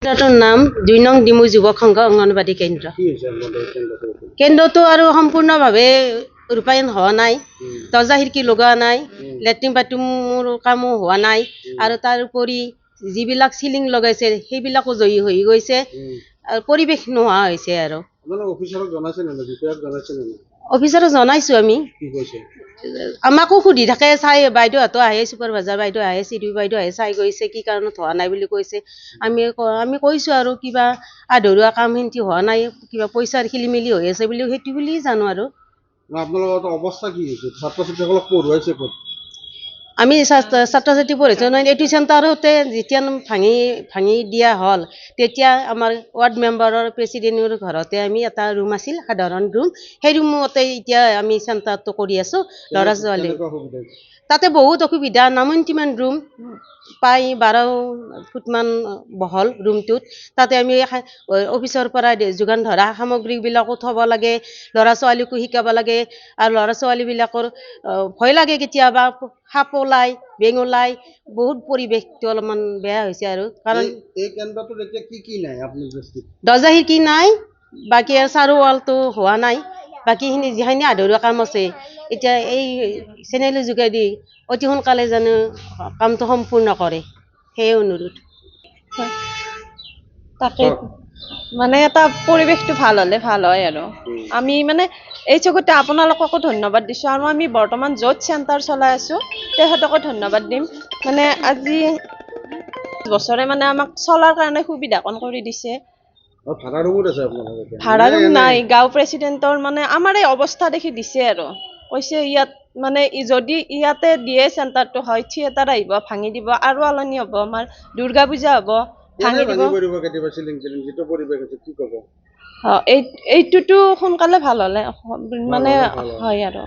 কেন্দ্ৰটোৰ নাম ২ নং ডিমু যুৱ সংঘ অংগনবাদী কেন্দ্ৰ। কেন্দ্ৰটো আৰু সম্পূৰ্ণভাৱে ৰূপায়ণ হোৱা নাই, দৰ্জা খিৰিকী লগোৱা নাই, লেট্ৰিন বাথৰুমৰ কামো হোৱা নাই, আৰু তাৰ উপৰি যিবিলাক চিলিং লগাইছে সেইবিলাকো জয়ী হৈ গৈছে, পৰিৱেশ নোহোৱা হৈছে। আৰু অফিচাৰক জনাইছোঁ আমি, আমাকো সুধি থাকে, চাই বাইদেউহঁতো আহে, ছুপাৰভাইজাৰ বাইদেউ আহে, চিডিঅ' বাইদেউ আহে, চাই গৈছে কি কাৰণত হোৱা নাই বুলি কৈছে। আমি কৈছোঁ আৰু কিবা আধৰুৱা কামখিনি হোৱা নাই, কিবা পইচাৰ খেলি মেলি হৈ আছে বুলি, সেইটো বুলি জানো। আৰু আপোনালোকৰ অৱস্থা কি হৈছে? ছাত্ৰ ছাত্ৰীসকলক পঢ়ুৱাইছে ক'ত? আমি ছাত্ৰ ছাত্ৰী পঢ়িছোঁ নহয়, এইটো চেণ্টাৰতে যেতিয়া ভাঙি দিয়া হ'ল, তেতিয়া আমাৰ ৱাৰ্ড মেম্বাৰৰ প্ৰেচিডেণ্টৰ ঘৰতে আমি এটা ৰুম আছিল, সাধাৰণ ৰুম, সেই ৰুমতে এতিয়া আমি চেণ্টাৰটো কৰি আছোঁ। ল'ৰা ছোৱালী তাতে বহুত অসুবিধা, ৯মান ৰুম, প্ৰায় ১২ ফুটমান বহল ৰুমটোত। তাতে আমি অফিচৰ পৰা যোগান ধৰা সামগ্ৰীবিলাকো থ'ব লাগে, ল'ৰা ছোৱালীকো শিকাব লাগে। আৰু ল'ৰা ছোৱালীবিলাকৰ ভয় লাগে, কেতিয়াবা সাপ ওলাই, বেং ওলাই, বহুত পৰিৱেশটো অলপমান বেয়া হৈছে। আৰু কাৰণ এই কেন্দ্ৰটোত এতিয়া কি নাই আপোনাৰ দৃষ্টিত? দৰ্জা খিৰিকী নাই, বাকী আৰু চাৰু ৱালটো হোৱা নাই, বাকীখিনি যিখিনি আধৰুৱা কাম আছে, এতিয়া এই চেনেলৰ যোগেদি অতি সোনকালে জানো কামটো সম্পূৰ্ণ কৰে, সেয়ে অনুৰোধ। তাকে মানে এটা পৰিৱেশটো ভাল হ'লে ভাল হয়। আৰু আমি মানে এই চকুতে আপোনালোককো ধন্যবাদ দিছোঁ, আৰু আমি বৰ্তমান য'ত চেণ্টাৰ চলাই আছোঁ তেখেতকো ধন্যবাদ দিম। মানে আজি বছৰে মানে আমাক চলাৰ কাৰণে সুবিধা কণ কৰি দিছে। ভাড়া ৰুমত আছে আপোনালোকে? ভাড়া ৰুম নাই, গাঁও প্ৰেচিডেণ্টৰ মানে আমাৰ এই অৱস্থা দেখি দিছে, আৰু কৈছে ইয়াত মানে যদি ইয়াতে দিয়ে চেণ্টাৰটো হয়, থিয়েটাৰ আহিব, ভাঙি দিব, আৰু আলনি হ'ব, আমাৰ দুৰ্গা পূজা হ'ব, ভাঙি দিব। এইটোতো সোনকালে ভাল হ'লে মানে হয়। আৰু